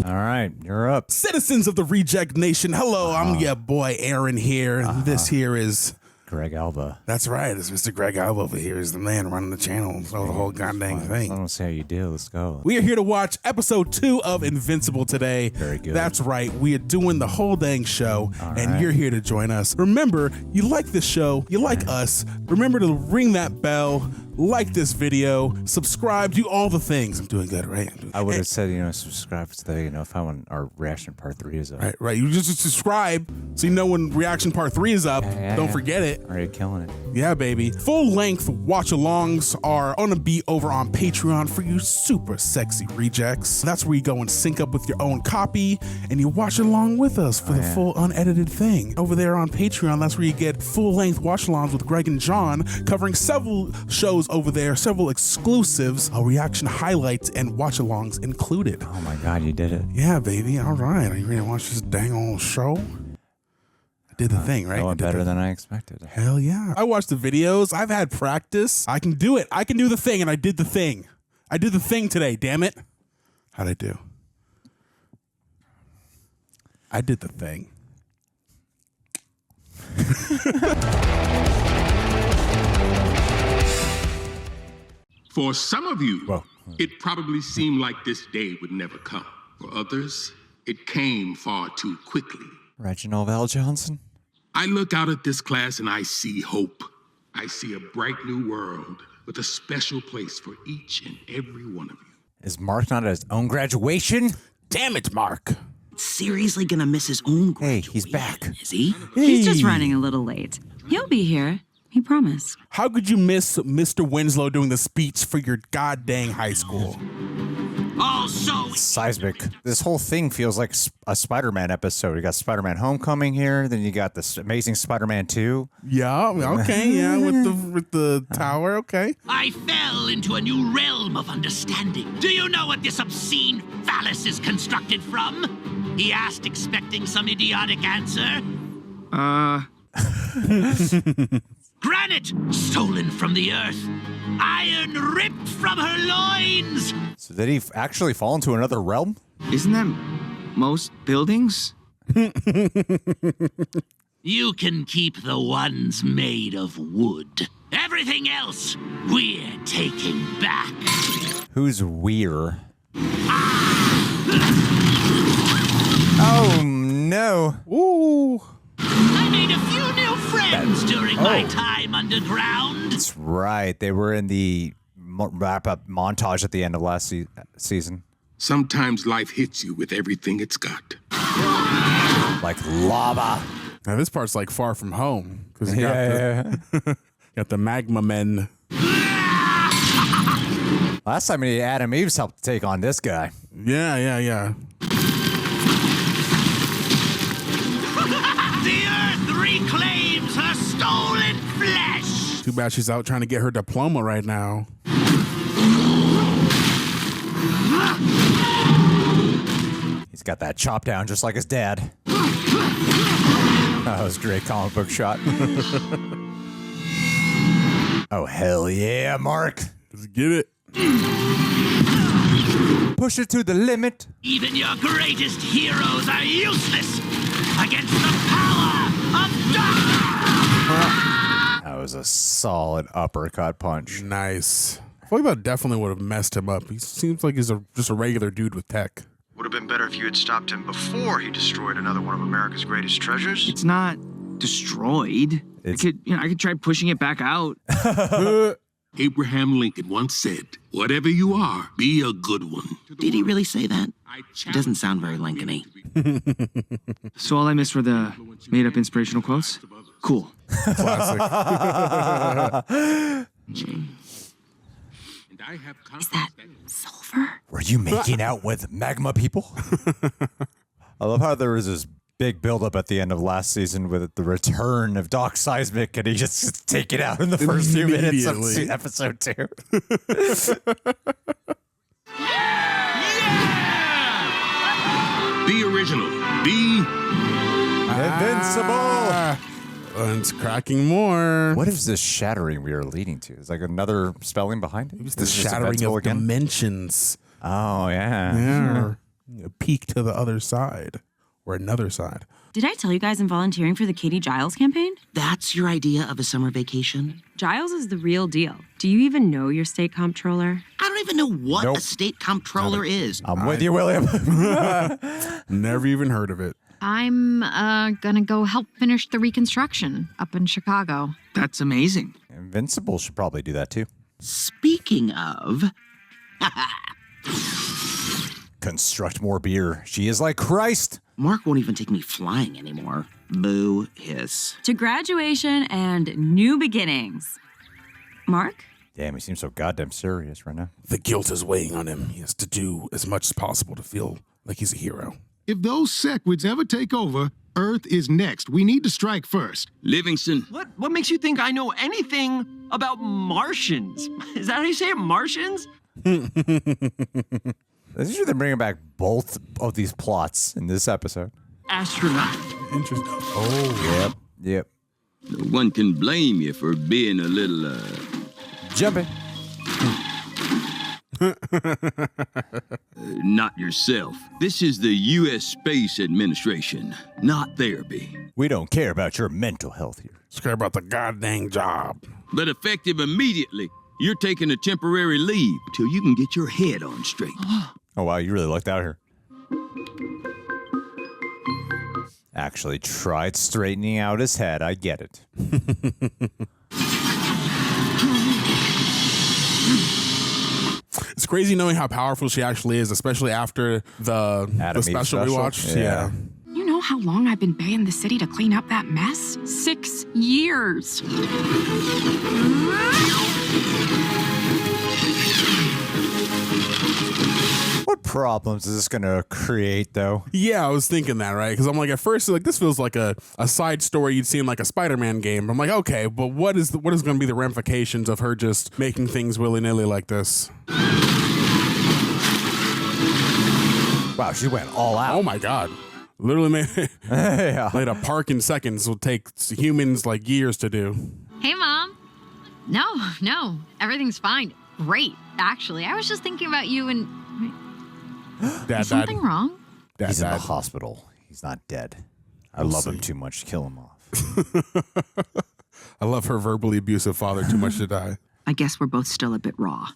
All right, you're up. Citizens of the Reject Nation, hello, I'm your boy Aaron here, and this here is... Greg Alba. That's right, it's Mr. Greg Alba over here. He's the man running the channel, so the whole goddamn thing. I don't see how you do. Let's go. We are here to watch episode 2 of Invincible today. Very good. That's right, we are doing the whole dang show, and right. you're here to join us. Remember, you like this show, you like us, remember to ring that bell, like this video, subscribe, do all the things. I'm doing good, right? I would have said, subscribe to the, if I want our reaction part 3 is up. Right. You just subscribe so you know when reaction part 3 is up. Don't forget it. Already killing it. Yeah, baby. Full length watch alongs are on a beat over on Patreon for you super sexy rejects. That's where you go and sync up with your own copy and you watch along with us for the full unedited thing. Over there on Patreon, that's where you get full length watch alongs with Greg and John covering several shows over there, several exclusives, reaction highlights, and watch alongs included. Oh my God, you did it. Yeah, baby. All right. Are you ready to watch this dang old show? I did the thing, right? Going better than I expected. Hell yeah. I watched the videos. I've had practice. I can do it. I can do the thing, and I did the thing. I did the thing today, damn it. How'd I do? I did the thing. For some of you, it probably seemed like this day would never come. For others, it came far too quickly. Reginal Val Johnson? I look out at this class and I see hope. I see a bright new world with a special place for each and every one of you. Is Mark not at his own graduation? Damn it, Mark. Seriously gonna miss his own graduation? Hey, he's back. Is he? He's just running a little late. He'll be here. He promised. How could you miss Mr. Winslow doing the speech for your goddamn high school? Also, Seismic. This whole thing feels like a Spider-Man episode. You got Spider-Man Homecoming here, then you got this Amazing Spider-Man 2. Yeah, okay, yeah, with the tower, okay. I fell into a new realm of understanding. Do you know what this obscene phallus is constructed from? He asked, expecting some idiotic answer. Granite stolen from the earth. Iron ripped from her loins. So did he actually fall into another realm? Isn't that most buildings? You can keep the ones made of wood. Everything else, we're taking back. Who's we're? Oh no. Ooh. I made a few new friends during my time underground. That's right. They were in the wrap-up montage at the end of last season. Sometimes life hits you with everything it's got. Like lava. Now this part's like Far From Home. Because you got the magma men. Last time Adam Eves helped take on this guy. Yeah. The earth reclaims her stolen flesh. Too bad she's out trying to get her diploma right now. He's got that chop down just like his dad. That was a great comic book shot. Oh, hell yeah, Mark. Let's get it. Push it to the limit. Even your greatest heroes are useless against the power of darkness. That was a solid uppercut punch. Nice. I feel like that definitely would have messed him up. He seems like he's just a regular dude with tech. Would have been better if you had stopped him before he destroyed another one of America's greatest treasures. It's not destroyed. I could try pushing it back out. Abraham Lincoln once said, "Whatever you are, be a good one." Did he really say that? It doesn't sound very Lincoln-y. So all I missed were the made-up inspirational quotes? Cool. Classic. Is that sulfur? Were you making out with magma people? I love how there was this big buildup at the end of last season with the return of Doc Seismic, and he just take it out in the first few minutes of episode 2. Be original. Be invincible. And it's cracking more. What is this shattering we are leading to? Is like another spelling behind it? It's the shattering of dimensions. Oh, yeah. Yeah. A peek to the other side or another side. Did I tell you guys I'm volunteering for the Katie Giles campaign? That's your idea of a summer vacation? Giles is the real deal. Do you even know your state comptroller? I don't even know what Nope. a state comptroller is. I'm with you, William. Never even heard of it. I'm gonna go help finish the reconstruction up in Chicago. That's amazing. Invincible should probably do that too. Speaking of... Construct more beer. She is like Christ. Mark won't even take me flying anymore. Boo hiss. To graduation and new beginnings. Mark? Damn, he seems so goddamn serious right now. The guilt is weighing on him. He has to do as much as possible to feel like he's a hero. If those Sequids ever take over, Earth is next. We need to strike first. Livingston. What makes you think I know anything about Martians? Is that how you say it, Martians? This is they're bringing back both of these plots in this episode. Astronaut. Interesting. Oh, Yep. No one can blame you for being a little, Jumping. not yourself. This is the U.S. Space Administration, not therapy. We don't care about your mental health here. just care about the goddamn job. But effective immediately, you're taking a temporary leave till you can get your head on straight. Oh, wow, you really lucked out here. Actually tried straightening out his head. I get it. It's crazy knowing how powerful she actually is, especially after the special we watched. Yeah. You know how long I've been baying the city to clean up that mess? 6 years. What problems is this going to create, though? Yeah, I was thinking that, right? Because I'm like, at first, like, this feels like a side story you'd see in like a Spider-Man game. I'm like, okay, but what is going to be the ramifications of her just making things willy-nilly like this? Wow, she went all out. Oh my God. Literally made a park in seconds will take humans like years to do. Hey, Mom. No, everything's fine. Great, actually. I was just thinking about you and... Is something wrong? He's in the hospital. He's not dead. I love him too much to kill him off. I love her verbally abusive father too much to die. I guess we're both still a bit raw.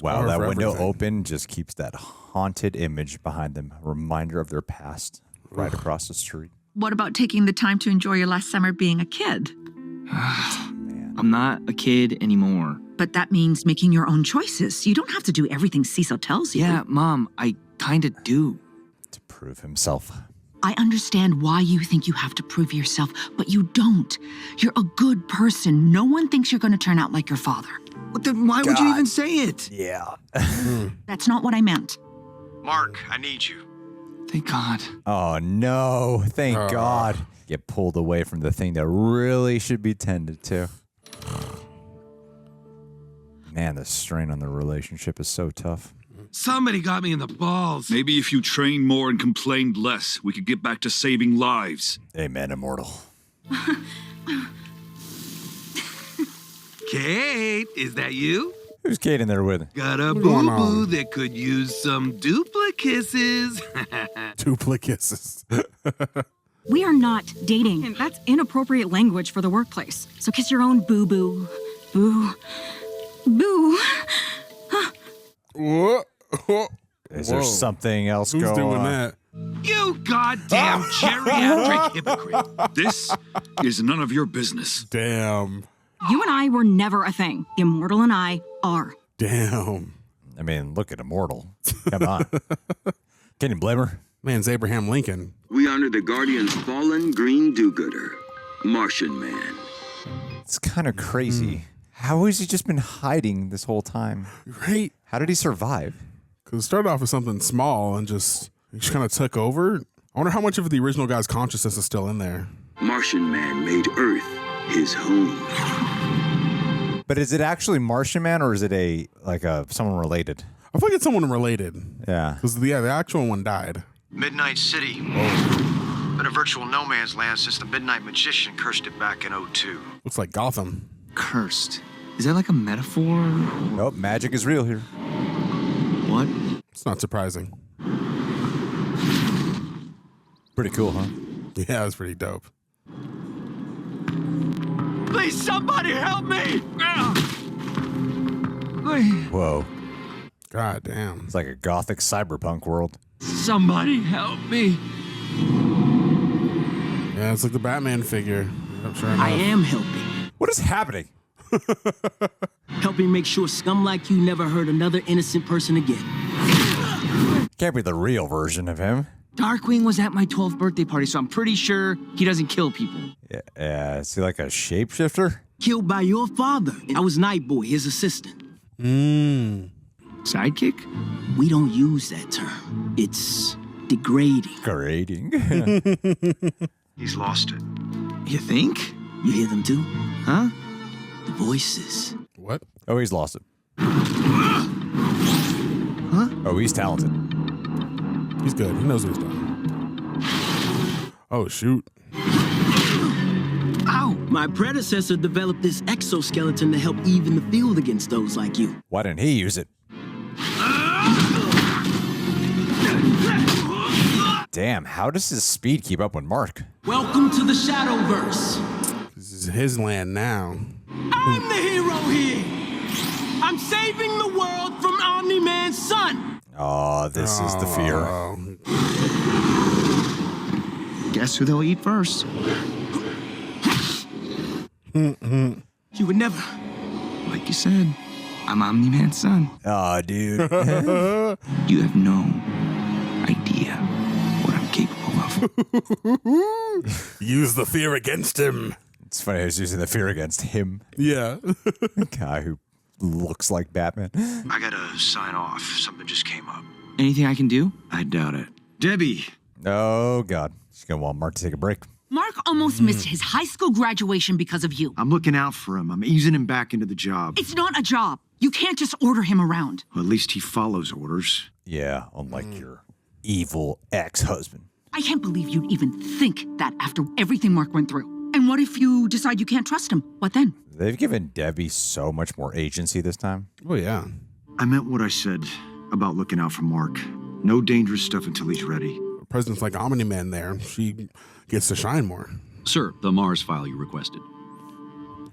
Wow, that window everything. open just keeps that haunted image behind them, a reminder of their past, right across the street. What about taking the time to enjoy your last summer being a kid? I'm not a kid anymore. But that means making your own choices. You don't have to do everything Cecil tells you. Yeah, Mom, I kind of do. To prove himself. I understand why you think you have to prove yourself, but you don't. You're a good person. No one thinks you're going to turn out like your father. Well, then why would you even say it? Yeah. That's not what I meant. Mark, I need you. Thank God. Oh, no. Thank God. Get pulled away from the thing that really should be tended to. Man, the strain on the relationship is so tough. Somebody got me in the balls. Maybe if you trained more and complained less, we could get back to saving lives. Amen, immortal. Kate, is that you? Who's Kate in there with? Got a boo-boo that could use some duplicases. Duplicases. We are not dating, and that's inappropriate language for the workplace. So kiss your own boo-boo. Boo. Boo. Is there something else Who's going doing on? that? You goddamn geriatric hypocrite. This is none of your business. Damn. You and I were never a thing. Immortal and I are. Damn. I mean, look at Immortal. Come on. Can you blame her? Man's Abraham Lincoln. We honor the Guardian's fallen green do-gooder, Martian Man. It's kind of crazy. How has he just been hiding this whole time? Right. How did he survive? Because it started off with something small and just kind of took over. I wonder how much of the original guy's consciousness is still in there. Martian Man made Earth his home. But is it actually Martian Man or is it someone related? I feel like it's someone related. Yeah. Because the actual one died. Midnight City. Been a virtual no man's land since the Midnight Magician cursed it back in '02. Looks like Gotham. Cursed. Is that like a metaphor? Nope, magic is real here. What? It's not surprising. Pretty cool, huh? Yeah, it's pretty dope. Please, somebody help me! Whoa. God damn. It's like a gothic cyberpunk world. Somebody help me. Yeah, it's like the Batman figure. I'm sure I am helping. What is happening? Helping make sure scum like you never hurt another innocent person again. Can't be the real version of him. Darkwing was at my 12th birthday party, so I'm pretty sure he doesn't kill people. Yeah, is he like a shapeshifter? Killed by your father. I was Nightboy, his assistant. Sidekick? We don't use that term. It's degrading. Degrading? He's lost it. You think? You hear them too? Huh? The voices. What? Oh, he's lost it. Huh? Oh, he's talented. He's good. He knows what he's doing. Oh, shoot. Ow! My predecessor developed this exoskeleton to help even the field against those like you. Why didn't he use it? Damn, how does his speed keep up with Mark? Welcome to the Shadowverse. This is his land now. I'm the hero here. I'm saving the world from Omni-Man's son. Oh, this is the fear. Guess who they'll eat first? You would never. Like you said, I'm Omni-Man's son. Oh, dude. You have no idea what I'm capable of. Use the fear against him. It's funny, I was using the fear against him. Yeah. Guy who looks like Batman. I gotta sign off. Something just came up. Anything I can do? I doubt it. Debie. Oh, God. She's going to want Mark to take a break. Mark almost missed his high school graduation because of you. I'm looking out for him. I'm easing him back into the job. It's not a job. You can't just order him around. Well, at least he follows orders. Yeah, unlike your evil ex-husband. I can't believe you'd even think that after everything Mark went through. And what if you decide you can't trust him? What then? They've given Debie so much more agency this time. Oh, yeah. I meant what I said about looking out for Mark. No dangerous stuff until he's ready. President's like Omni-Man there. She gets to shine more. Sir, the Mars file you requested.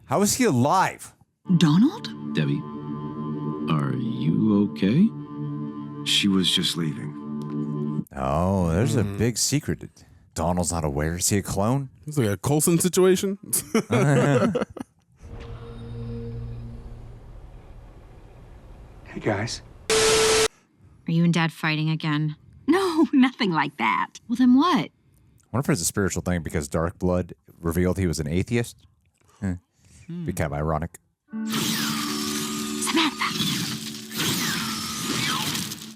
How is he alive? Donald? Debie, are you okay? She was just leaving. Oh, there's a big secret. Donald's not aware. Is he a clone? It's like a Coulson situation. Hey, guys. Are you and Dad fighting again? No, nothing like that. Well, then what? I wonder if it's a spiritual thing because Dark Blood revealed he was an atheist. Be kind of ironic. Samantha.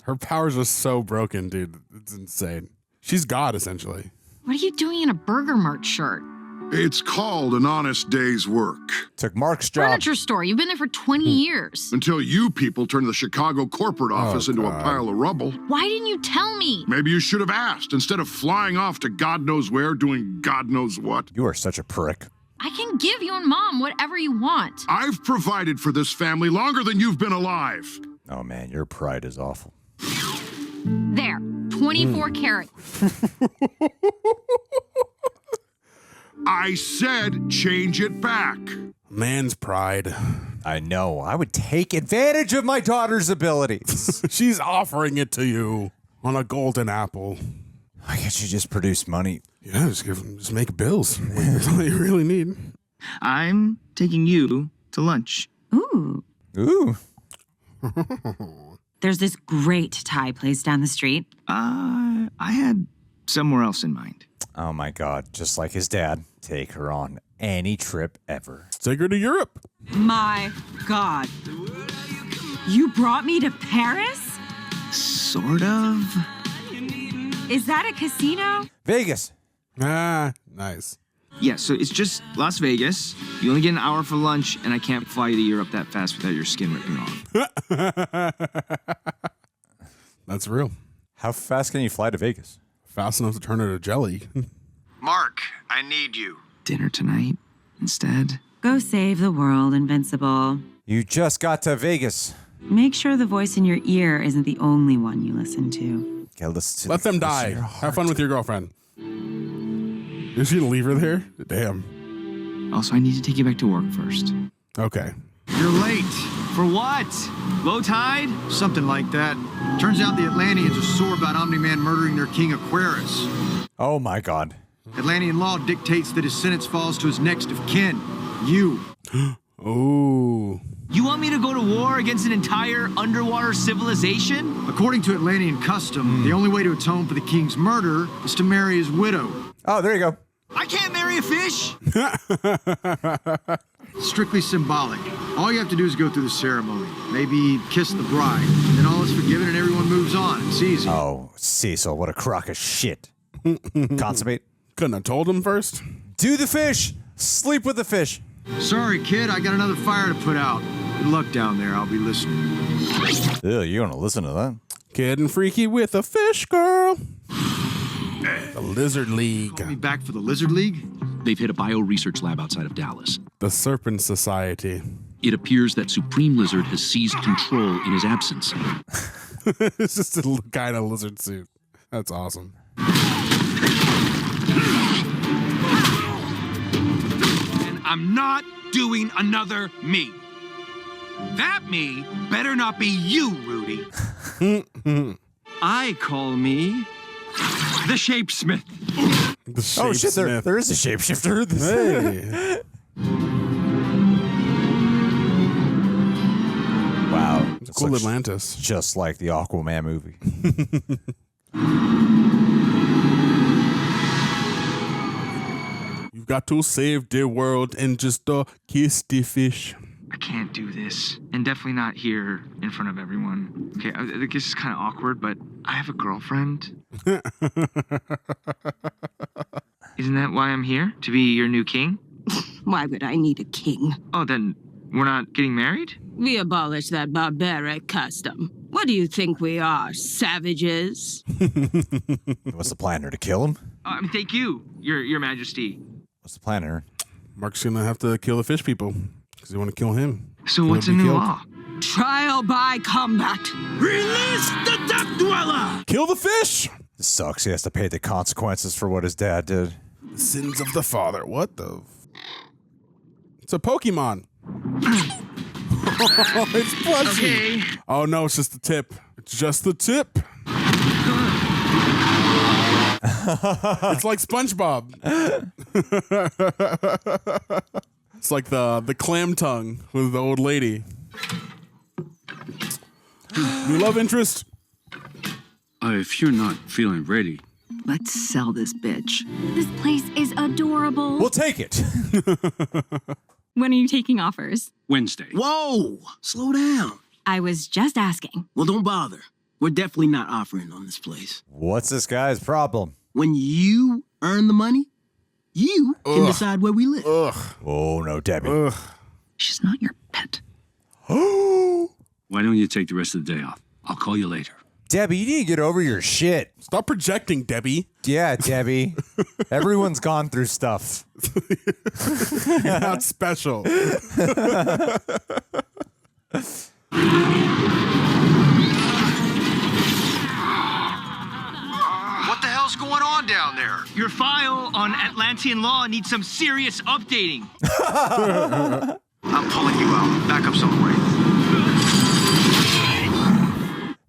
Her powers are so broken, dude. It's insane. She's God, essentially. What are you doing in a Burger Mart shirt? It's called an honest day's work. Took Mark's job. Furniture store. You've been there for 20 years. Until you people turned the Chicago corporate office into a pile of rubble. Why didn't you tell me? Maybe you should have asked instead of flying off to God knows where doing God knows what. You are such a prick. I can give you and Mom whatever you want. I've provided for this family longer than you've been alive. Oh, man, your pride is awful. There. 24 karat. I said change it back. Man's pride. I know. I would take advantage of my daughter's abilities. She's offering it to you on a golden apple. Why can't you just produce money? Yeah, just make bills. That's all you really need. I'm taking you to lunch. Ooh. Ooh. There's this great Thai place down the street. I had somewhere else in mind. Oh my God, just like his dad, take her on any trip ever. Take her to Europe. My God. You brought me to Paris? Sort of. Is that a casino? Vegas. Ah, nice. Yeah, so it's just Las Vegas. You only get an hour for lunch, and I can't fly you to Europe that fast without your skin ripping off. That's real. How fast can you fly to Vegas? Fast enough to turn her to jelly. Mark, I need you. Dinner tonight instead? Go save the world, Invincible. You just got to Vegas. Make sure the voice in your ear isn't the only one you listen to. Okay, listen to Let them die. Have fun with your girlfriend. Is she gonna leave her there? Damn. Also, I need to take you back to work first. Okay. You're late. For what? Low tide? Something like that. Turns out the Atlanteans are sore about Omni-Man murdering their king Aquarius. Oh my god. Atlantean law dictates that his sentence falls to his next of kin, you. Ooh. You want me to go to war against an entire underwater civilization? According to Atlantean custom, the only way to atone for the king's murder is to marry his widow. Oh, there you go. I can't marry a fish! Strictly symbolic. All you have to do is go through the ceremony. Maybe kiss the bride. Then all is forgiven and everyone moves on. It's easy. Oh, Cecil, what a crock of shit. Consummate. Couldn't have told him first. Do the fish. Sleep with the fish. Sorry, kid. I got another fire to put out. Good luck down there. I'll be listening. Ew, you want to listen to that? Getting freaky with a fish girl. The Lizard League. Call me back for the Lizard League? They've hit a bio-research lab outside of Dallas. The Serpent Society. It appears that Supreme Lizard has seized control in his absence. It's just a guy in a lizard suit. That's awesome. And I'm not doing another me. That me better not be you, Rudy. I call me the Shapesmith. Oh shit, there is a shapeshifter. Hey. Wow. It's cool Atlantis. Just like the Aquaman movie. You've got to save the world and just kiss the fish. I can't do this. And definitely not here in front of everyone. Okay, I think this is kind of awkward, but I have a girlfriend. Isn't that why I'm here? To be your new king? Why would I need a king? Oh, then we're not getting married? We abolished that barbaric custom. What do you think we are, savages? What's the plan here? To kill him? Thank you, your majesty. What's the plan here? Mark's gonna have to kill the fish people because you want to kill him. So what's the new law? Trial by combat. Release the Death Dweller! Kill the fish! This sucks. He has to pay the consequences for what his dad did. The sins of the father. What the? It's a Pokemon. It's plushie. Okay. Oh no, it's just the tip. It's just the tip. It's like SpongeBob. It's like the clam tongue with the old lady. New love interest. If you're not feeling ready. Let's sell this bitch. This place is adorable. We'll take it. When are you taking offers? Wednesday. Whoa! Slow down. I was just asking. Well, don't bother. We're definitely not offering on this place. What's this guy's problem? When you earn the money, you can decide where we live. Oh no, Debie. She's not your pet. Why don't you take the rest of the day off? I'll call you later. Debie, you need to get over your shit. Stop projecting, Debie. Yeah, Debie. Everyone's gone through stuff. You're not special. What the hell's going on down there? Your file on Atlantean law needs some serious updating. I'm pulling you out. Backup's on the way.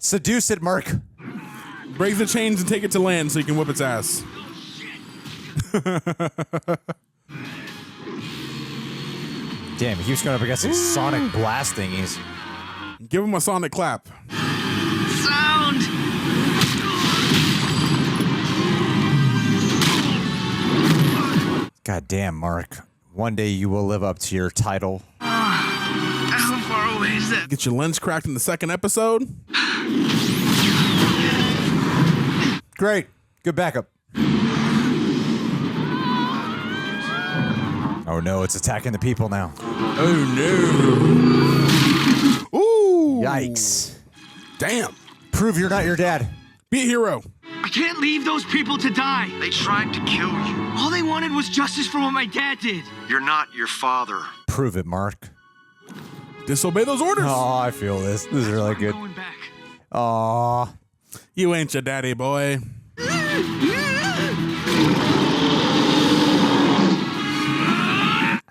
Seduce it, Mark. Break the chains and take it to land so you can whip its ass. Damn, he keeps going up against these sonic blast thingies. Give him a sonic clap. Sound! God damn, Mark. One day you will live up to your title. How far away is that? Get your lens cracked in the second episode. Great. Good backup. Oh no, it's attacking the people now. Oh no. Ooh. Yikes. Damn. Prove you're not your dad. Be a hero. I can't leave those people to die. They tried to kill you. All they wanted was justice for what my dad did. You're not your father. Prove it, Mark. Disobey those orders. Oh, I feel this. This is really good. Aw. You ain't your daddy, boy.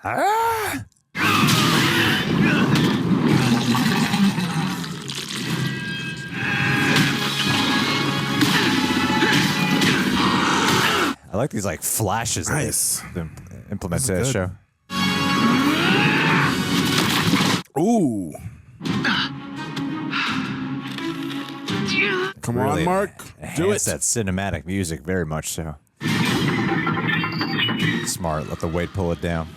Ah! I like these like flashes. Nice. That implement to the show. Ooh. Come Really on, Mark. Do it. That cinematic music very much so. Smart. Let the weight pull it down.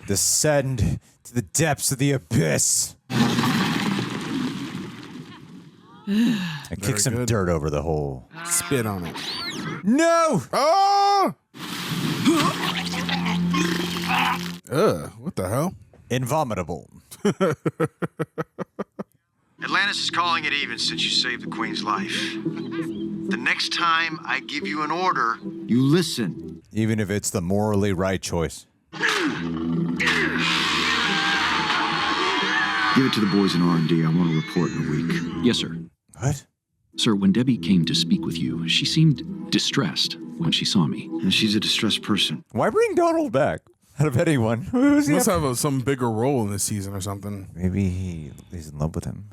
Descend to the depths of the abyss. And kick some dirt over the hole. Spit on it. No! Oh! What the hell? Invomitable. Atlantis is calling it even since you saved the Queen's life. The next time I give you an order, you listen. Even if it's the morally right choice. Give it to the boys in R&D. I want to report in a week. Yes, sir. What? Sir, when Debie came to speak with you, she seemed distressed when she saw me. And she's a distressed person. Why bring Donald back? Out of anyone. He must have some bigger role in this season or something. Maybe he's in love with him.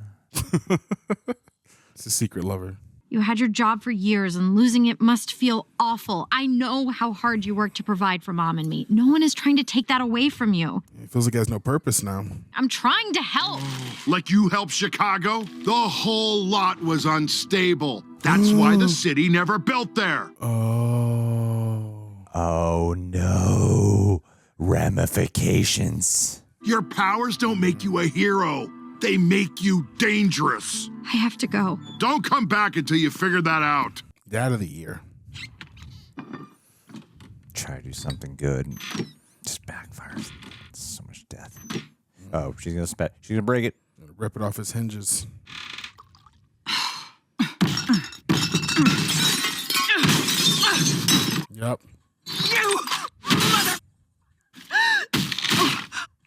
It's a secret lover. You had your job for years, and losing it must feel awful. I know how hard you work to provide for Mom and me. No one is trying to take that away from you. It feels like it has no purpose now. I'm trying to help. Like you helped Chicago? The whole lot was unstable. That's why the city never built there. Oh no. Ramifications. Your powers don't make you a hero. They make you dangerous. I have to go. Don't come back until you figure that out. Dad of the year. Try to do something good. Just backfires. So much death. Oh, she's gonna break it. Rip it off his hinges. Yep. You mother.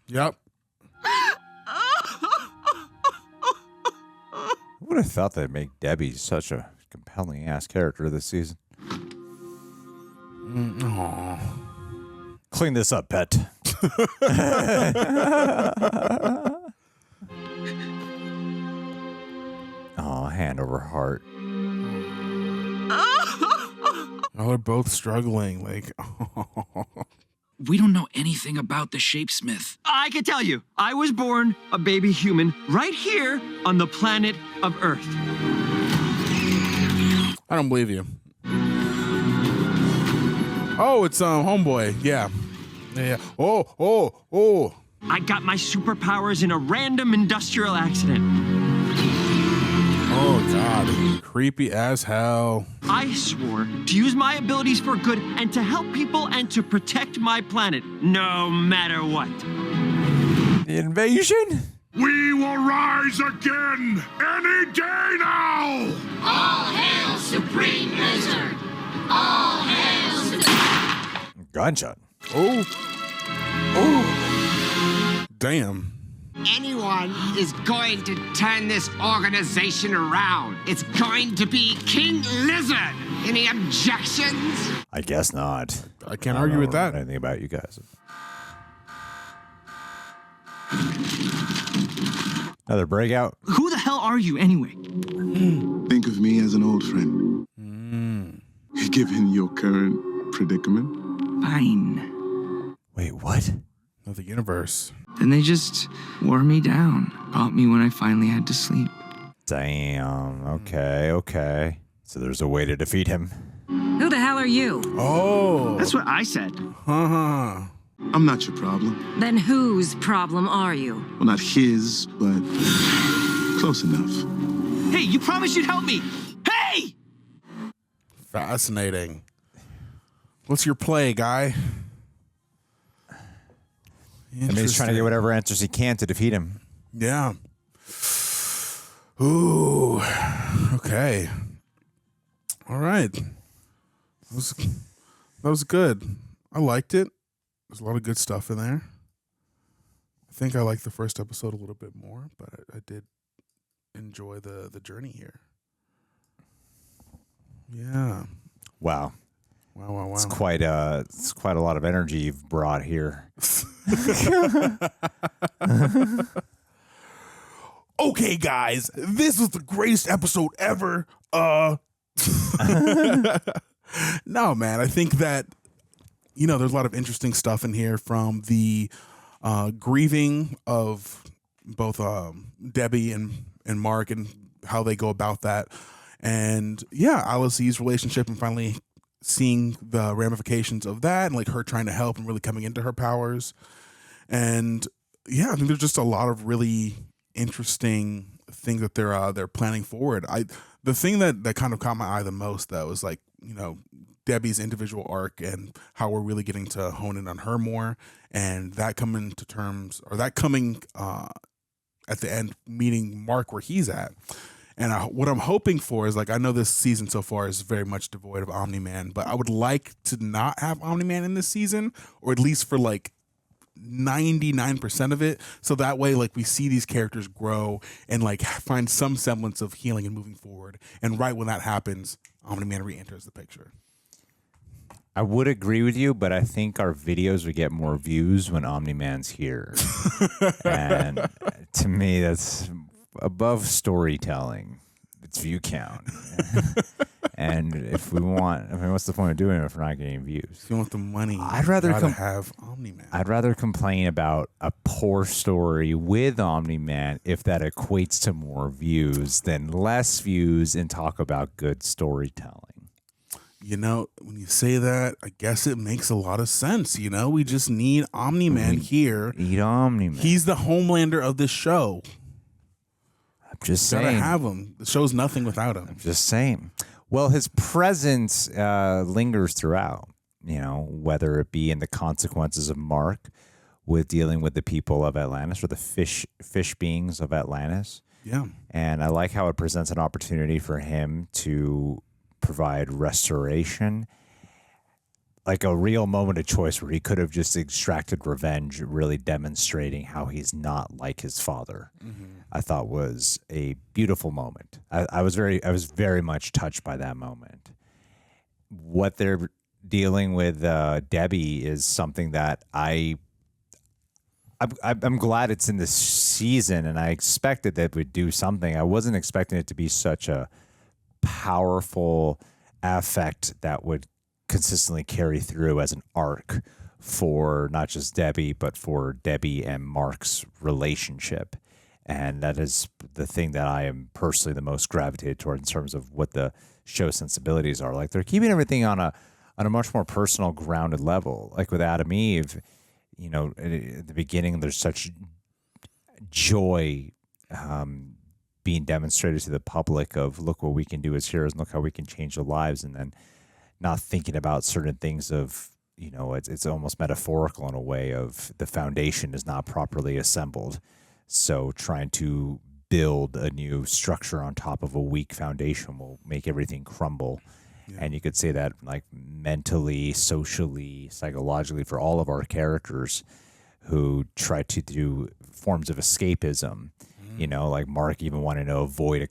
Yep. I would have thought they'd make Debie such a compelling ass character this season. Clean this up, pet. Oh, hand over heart. Oh, they're both struggling. Like, We don't know anything about the Shapesmith. I can tell you, I was born a baby human right here on the planet of Earth. I don't believe you. Oh, it's homeboy. Yeah. Oh. I got my superpowers in a random industrial accident. Oh, God. Creepy as hell. I swore to use my abilities for good and to help people and to protect my planet, no matter what. The invasion? We will rise again any day now! All hail, Supreme Lizard! All hail, Supreme... Gunshot. Oh. Damn. Anyone is going to turn this organization around. It's going to be King Lizard. Any objections? I guess not. I can't argue with that. Anything about you guys. Another breakout. Who the hell are you anyway? Think of me as an old friend. Given your current predicament. Fine. Wait, what? Of the universe. Then they just wore me down. Caught me when I finally had to sleep. Damn. Okay. So there's a way to defeat him. Who the hell are you? Oh. That's what I said. I'm not your problem. Then whose problem are you? Well, not his, but close enough. Hey, you promised you'd help me. Hey! Fascinating. What's your play, guy? I mean, he's trying to get whatever answers he can to defeat him. Yeah. Ooh. Okay. All right. That was good. I liked it. There's a lot of good stuff in there. I think I liked the first episode a little bit more, but I did enjoy the journey here. Yeah. Wow. Wow. It's quite a lot of energy you've brought here. Okay, guys, this was the greatest episode ever. No, man, I think that, there's a lot of interesting stuff in here, from the grieving of both Debie and Mark and how they go about that. And Alice's relationship, and finally seeing the ramifications of that, and like her trying to help and really coming into her powers. And I think there's just a lot of really interesting things that they're planning forward. The thing that kind of caught my eye the most, though, is like, Debie's individual arc and how we're really getting to hone in on her more, and that coming to terms, or that coming at the end, meeting Mark where he's at. And what I'm hoping for is, like, I know this season so far is very much devoid of Omni-Man, but I would like to not have Omni-Man in this season, or at least for like 99% of it, so that way, like, we see these characters grow and like find some semblance of healing and moving forward. And right when that happens, Omni-Man re-enters the picture. I would agree with you, but I think our videos would get more views when Omni-Man's here. And to me, that's above storytelling. It's view count. And if we want, what's the point of doing it if we're not getting views? If you want the money, I'd rather have Omni-Man. I'd rather complain about a poor story with Omni-Man if that equates to more views than less views and talk about good storytelling. When you say that, I guess it makes a lot of sense. We just need Omni-Man here. Need Omni-Man. He's the Homelander of this show. I'm just Gotta saying. have him. The show's nothing without him. I'm just saying. Well, his presence lingers throughout, whether it be in the consequences of Mark with dealing with the people of Atlantis, or the fish beings of Atlantis. Yeah. And I like how it presents an opportunity for him to provide restoration, like a real moment of choice where he could have just extracted revenge, really demonstrating how he's not like his father. Mm-hmm. I thought was a beautiful moment. I was very much touched by that moment. What they're dealing with Debie is something that I'm glad it's in this season, and I expected that it would do something. I wasn't expecting it to be such a powerful affect that would consistently carry through as an arc for not just Debie, but for Debie and Mark's relationship. And that is the thing that I am personally the most gravitated toward in terms of what the show sensibilities are. Like, they're keeping everything on a much more personal, grounded level. Like with Adam Eve, at the beginning, there's such joy being demonstrated to the public of, look what we can do as heroes and look how we can change the lives, and then not thinking about certain things of, it's almost metaphorical in a way of the foundation is not properly assembled. So trying to build a new structure on top of a weak foundation will make everything crumble. Yeah. And you could say that like mentally, socially, psychologically for all of our characters who try to do forms of escapism. Like Mark even wanted to avoid a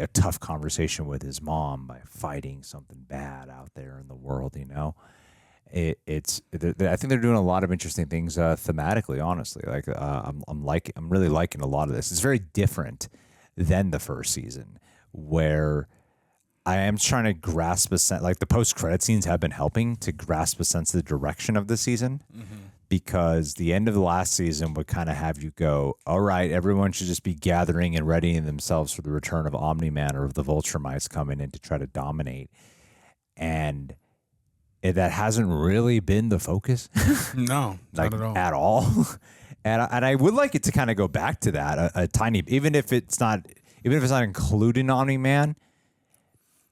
tough conversation with his mom by fighting something bad out there in the world. I think they're doing a lot of interesting things thematically. Honestly, like I'm really liking a lot of this. It's very different than the first season, where I am trying to grasp a sense. Like the post-credit scenes have been helping to grasp a sense of the direction of the season. Mm-hmm. Because the end of the last season would kind of have you go, all right, everyone should just be gathering and readying themselves for the return of Omni-Man or of the Vulture Mice coming in to try to dominate. And that hasn't really been the focus. No, like, not at all. And I would like it to kind of go back to that a tiny, even if it's not including Omni-Man,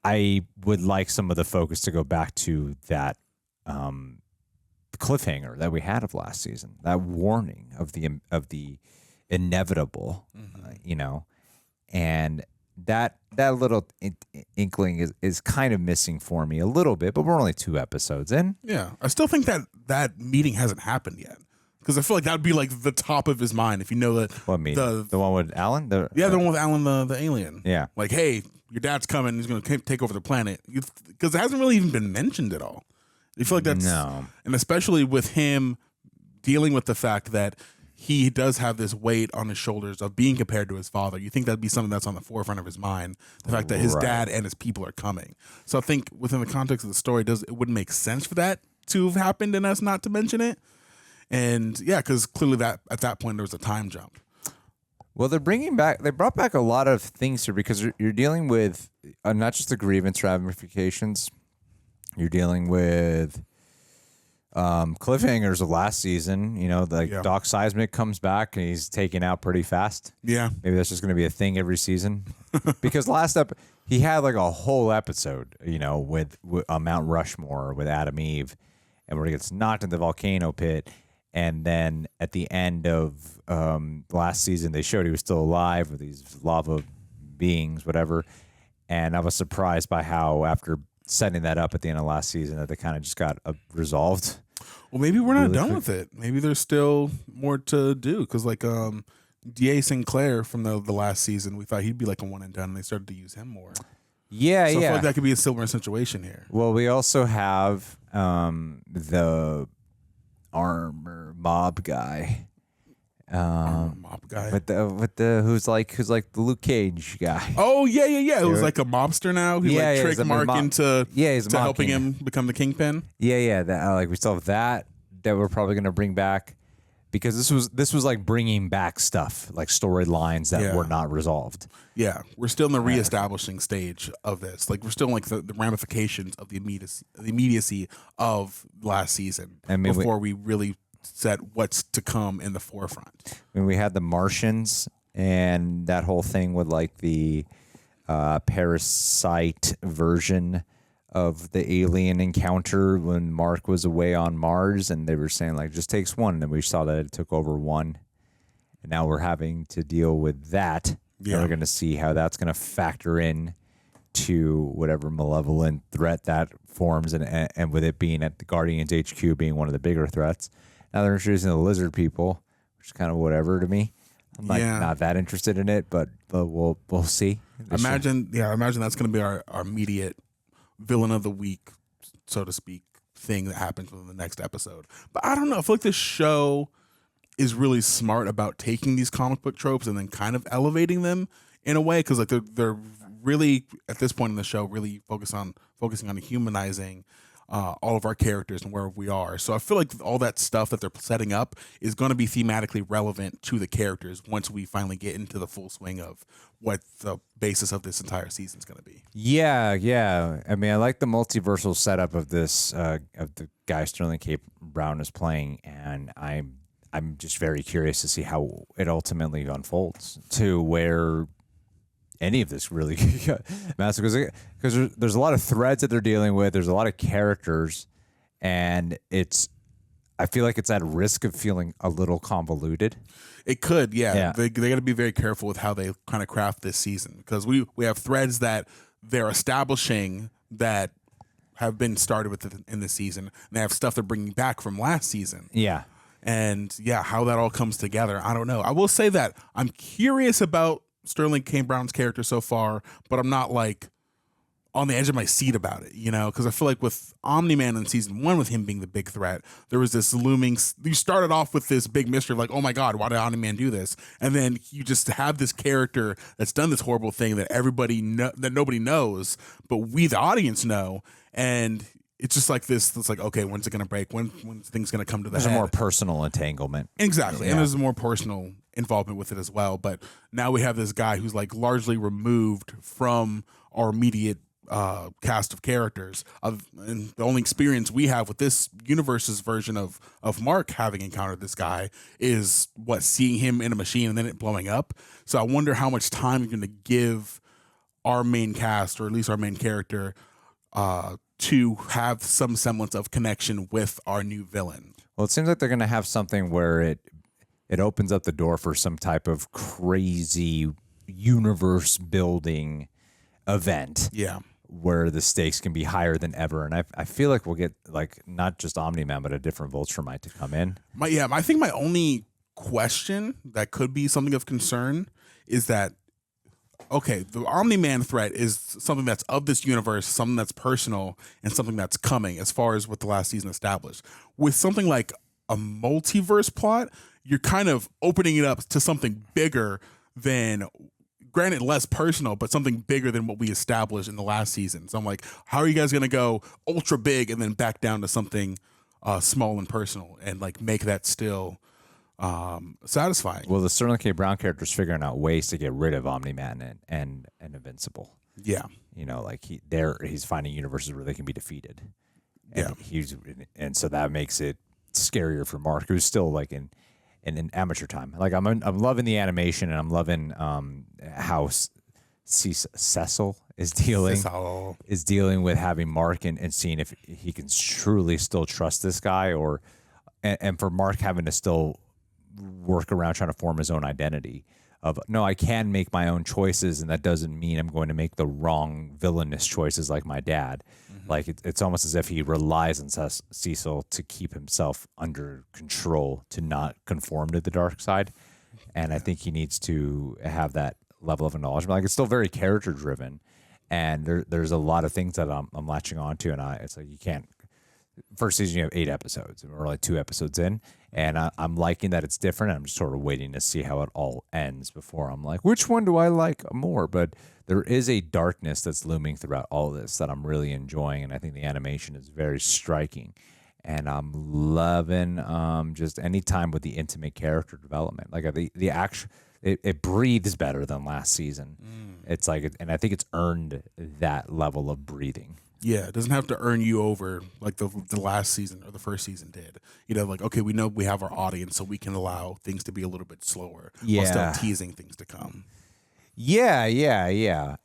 I would like some of the focus to go back to that cliffhanger that we had of last season, that warning of the inevitable, and that little inkling is kind of missing for me a little bit, but we're only 2 episodes in. Yeah, I still think that meeting hasn't happened yet, because I feel like that would be like the top of his mind if you know that. What meeting? The one with Alan? The one with Alan, the alien. Yeah. Like, hey, your dad's coming. He's going to take over the planet. Because it hasn't really even been mentioned at all. You feel like that's... No. And especially with him dealing with the fact that he does have this weight on his shoulders of being compared to his father. You think that'd be something that's on the forefront of his mind. The fact that his dad and his people are coming. So I think within the context of the story, it wouldn't make sense for that to have happened and us not to mention it. And yeah, because clearly that at that point there was a time jump. Well, they brought back a lot of things here, because you're dealing with not just the grievance ramifications. You're dealing with cliffhangers of last season. You know, Doc Seismic comes back and he's taken out pretty fast. Yeah. Maybe that's just going to be a thing every season. Because he had like a whole episode, you know, with Mount Rushmore with Adam Eve, and where he gets knocked in the volcano pit. And then at the end of last season, they showed he was still alive with these lava beings, whatever. And I was surprised by how, after setting that up at the end of last season, that they kind of just got resolved. Well, maybe we're not done with it. Maybe there's still more to do. Because like D.A. Sinclair from the last season, we thought he'd be like a one and done, and they started to use him more. Yeah, so yeah. I feel like that could be a similar situation here. Well, we also have the armor mob guy. Mob guy with the who's like the Luke Cage guy. Oh yeah. Who's like a mobster now. He tricked Mark into helping him become the Kingpin. Yeah. That we still have that we're probably gonna bring back, because this was like bringing back stuff, like storylines that were not resolved. Yeah, we're still in the reestablishing stage of this. Like we're still in like the ramifications of the immediacy of last season, before we really set what's to come in the forefront. I mean, we had the Martians and that whole thing with like the parasite version of the alien encounter when Mark was away on Mars, and they were saying like just takes one, and then we saw that it took over one, and now we're having to deal with that. Yeah. And we're going to see how that's going to factor in to whatever malevolent threat that forms, and with it being at the Guardians HQ being one of the bigger threats. Now they're introducing the lizard people, which is kind of whatever to me. I'm not that interested in it, but we'll see. Imagine that's going to be our immediate villain of the week, so to speak, thing that happens within the next episode. But I don't know. I feel like this show is really smart about taking these comic book tropes and then kind of elevating them in a way, because like they're really at this point in the show really focusing on humanizing all of our characters and where we are. So I feel like all that stuff that they're setting up is going to be thematically relevant to the characters once we finally get into the full swing of what the basis of this entire season is going to be. Yeah. I mean, I like the multiversal setup of this, of the guy Sterling K. Brown is playing, and I'm just very curious to see how it ultimately unfolds to where any of this really massive, because there's a lot of threads that they're dealing with. There's a lot of characters, and I feel like it's at risk of feeling a little convoluted. It could, yeah. They got to be very careful with how they kind of craft this season, because we have threads that they're establishing that have been started with in this season, and they have stuff they're bringing back from last season. Yeah. And yeah, how that all comes together, I don't know. I will say that I'm curious about Sterling K. Brown's character so far, but I'm not like on the edge of my seat about it, you know, because I feel like with Omni-Man in season 1, with him being the big threat, there was this looming. You started off with this big mystery of like, oh my God, why did Omni-Man do this? And then you just have this character that's done this horrible thing that that nobody knows, but we, the audience, know, and it's just like this. It's like, okay, when's it going to break? When's things going to come to the head? There's a more personal entanglement. Exactly. Yeah. And there's a more personal involvement with it as well. But now we have this guy who's like largely removed from our immediate cast of characters. And the only experience we have with this universe's version of Mark having encountered this guy is seeing him in a machine and then it blowing up. So I wonder how much time you're going to give our main cast, or at least our main character, to have some semblance of connection with our new villain. Well, it seems like they're going to have something where it opens up the door for some type of crazy universe building event. Yeah. Where the stakes can be higher than ever. And I feel like we'll get like not just Omni-Man, but a different Vulture to come in. I think my only question that could be something of concern is that, okay, the Omni-Man threat is something that's of this universe, something that's personal, and something that's coming as far as what the last season established. With something like a multiverse plot, you're kind of opening it up to something bigger than, granted less personal, but something bigger than what we established in the last season. So I'm like, how are you guys going to go ultra big and then back down to something small and personal and like make that still satisfying? Well, the Sterling K. Brown character's figuring out ways to get rid of Omni-Man and Invincible. Yeah. You know, like he's finding universes where they can be defeated. And and so that makes it scarier for Mark, who's still like in amateur time. Like I'm loving the animation, and I'm loving how Cecil is dealing with having Mark and seeing if he can truly still trust this guy, and for Mark having to still work around trying to form his own identity of, no, I can make my own choices, and that doesn't mean I'm going to make the wrong villainous choices like my dad. Like it's almost as if he relies on Cecil to keep himself under control, to not conform to the dark side. And I think he needs to have that level of acknowledgement. Like it's still very character driven, and there's a lot of things that I'm latching on to, and it's like you can't. First season you have 8 episodes, and we're only 2 episodes in, and I'm liking that it's different. I'm just sort of waiting to see how it all ends before I'm like, which one do I like more? But there is a darkness that's looming throughout all this that I'm really enjoying, and I think the animation is very striking, and I'm loving just any time with the intimate character development. Like the action, it breathes better than last season. It's like, and I think it's earned that level of breathing. Yeah, it doesn't have to earn you over like the last season or the first season did. You know, like, okay, we know we have our audience, so we can allow things to be a little bit slower while still teasing things to come. Yeah.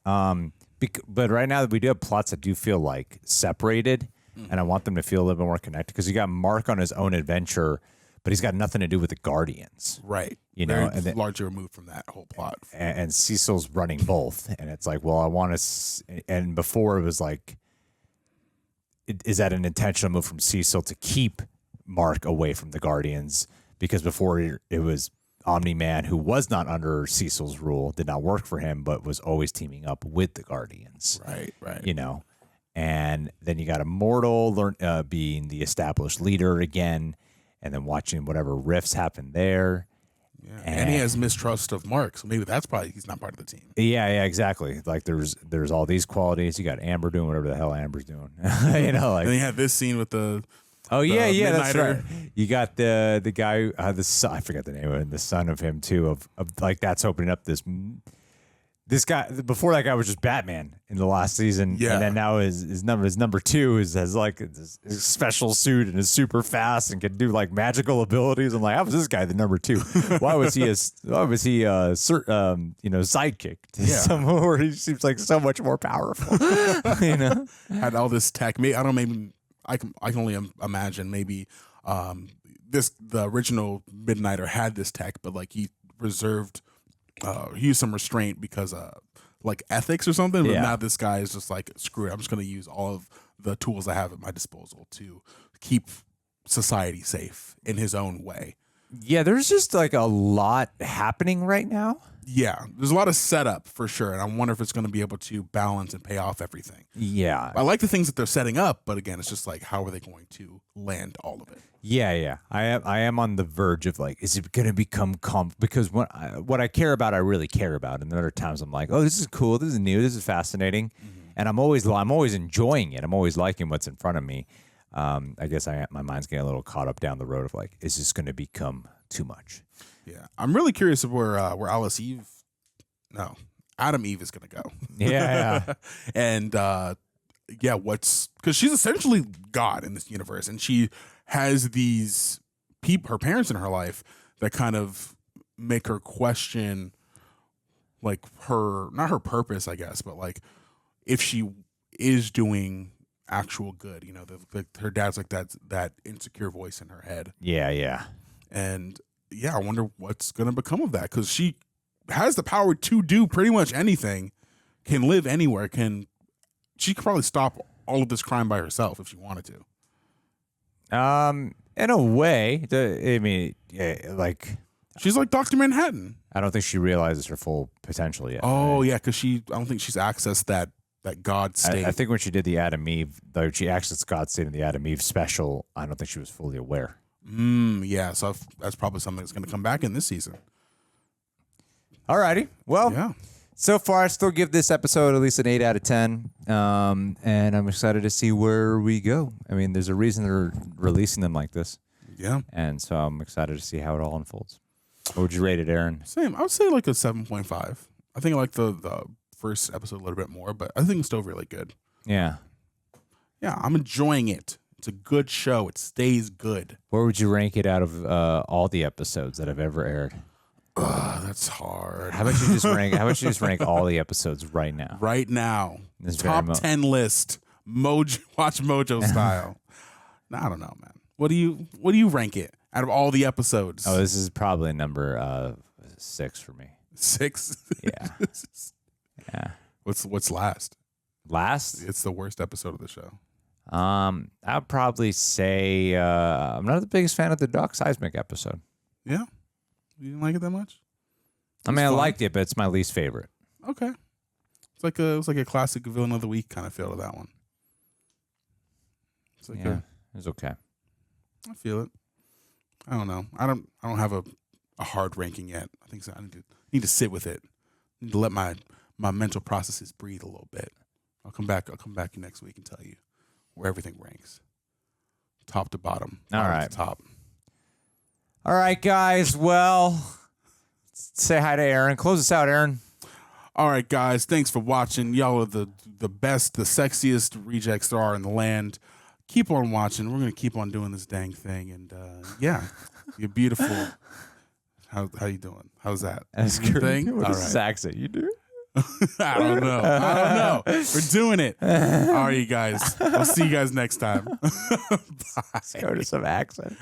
But right now we do have plots that do feel like separated, and I want them to feel a little bit more connected, because you got Mark on his own adventure, but he's got nothing to do with the Guardians. Right. You know, and then, largely removed from that whole plot. And Cecil's running both, and it's like, well, I want to, and before it was like, is that an intentional move from Cecil to keep Mark away from the Guardians? Because before it was Omni-Man, who was not under Cecil's rule, did not work for him, but was always teaming up with the Guardians. Right. You know, and then you got Immortal being the established leader again, and then watching whatever rifts happen there. Yeah. And he has mistrust of Mark, so maybe that's probably he's not part of the team. Yeah, exactly. Like there's all these qualities. You got Amber doing whatever the hell Amber's doing. You know, like, and he had this scene with the that's right. You got the guy, the son, I forget the name of it, the son of him too. Of like that's opening up this guy. Before that guy was just Batman in the last season, and then now his number 2 has like this special suit and is super fast and can do like magical abilities. I'm like, how was this guy the number 2? Why was he sidekick to someone where he seems like so much more powerful? You know, had all this tech. Maybe I don't. Maybe I can only imagine. Maybe the original Midnighter had this tech, but like he reserved. He used some restraint because like ethics or something, but now this guy is just like, screw it, I'm just going to use all of the tools I have at my disposal to keep society safe in his own way. Yeah, there's just like a lot happening right now. Yeah, there's a lot of setup for sure, and I wonder if it's going to be able to balance and pay off everything. Yeah. I like the things that they're setting up, but again, it's just like, how are they going to land all of it? Yeah. I am on the verge of like, is it going to become because what I care about, I really care about, and there are times I'm like, oh, this is cool, this is new, this is fascinating, and I'm always enjoying it. I'm always liking what's in front of me. I guess my mind's getting a little caught up down the road of like, is this going to become too much? Yeah, I'm really curious of where Adam Eve is going to go. Yeah. And because she's essentially God in this universe, and she has these her parents in her life that kind of make her question like not her purpose, I guess, but like if she is doing actual good, you know, her dad's like that insecure voice in her head. Yeah. And I wonder what's going to become of that, because she has the power to do pretty much anything, can live anywhere, she could probably stop all of this crime by herself if she wanted to. In a way, I mean, like she's like Dr. Manhattan. I don't think she realizes her full potential yet. Oh yeah, because I don't think she's accessed that God state. I think when she did the Adam Eve, though she accessed God state in the Adam Eve special, I don't think she was fully aware. Yeah, so that's probably something that's going to come back in this season. Alrighty, well, so far I still give this episode at least an 8 out of 10, and I'm excited to see where we go. I mean, there's a reason they're releasing them like this. Yeah, and so I'm excited to see how it all unfolds. What would you rate it, Aaron? Same. I would say like a 7.5. I think I like the first episode a little bit more, but I think it's still really good. Yeah. Yeah, I'm enjoying it. It's a good show. It stays good. Where would you rank it out of all the episodes that have ever aired? That's hard. How about you just rank all the episodes right now? Right now. Top 10 list. Watch Mojo style. No, I don't know, man. What do you rank it out of all the episodes? Oh, this is probably number 6 for me. 6? Yeah. Yeah. What's last? Last? It's the worst episode of the show. I'd probably say I'm not the biggest fan of the Doc Seismic episode. Yeah? You didn't like it that much? I mean, I liked it, but it's my least favorite. Okay. It was like a classic villain of the week kind of feel to that one. It's like it was okay. I feel it. I don't know. I don't have a hard ranking yet. I think so. I need to sit with it. I need to let my mental processes breathe a little bit. I'll come back next week and tell you where everything ranks. Top to bottom. All right. To top. All right, guys. Well, say hi to Aaron. Close us out, Aaron. All right, guys. Thanks for watching. Y'all are the best, the sexiest rejects there are in the land. Keep on watching. We're going to keep on doing this dang thing. And yeah, you're beautiful. How you doing? How's that? That's good. What All is this accent you do? I don't know. We're doing it. All right, you guys. I'll see you guys next time. Bye. Let's go to some accent.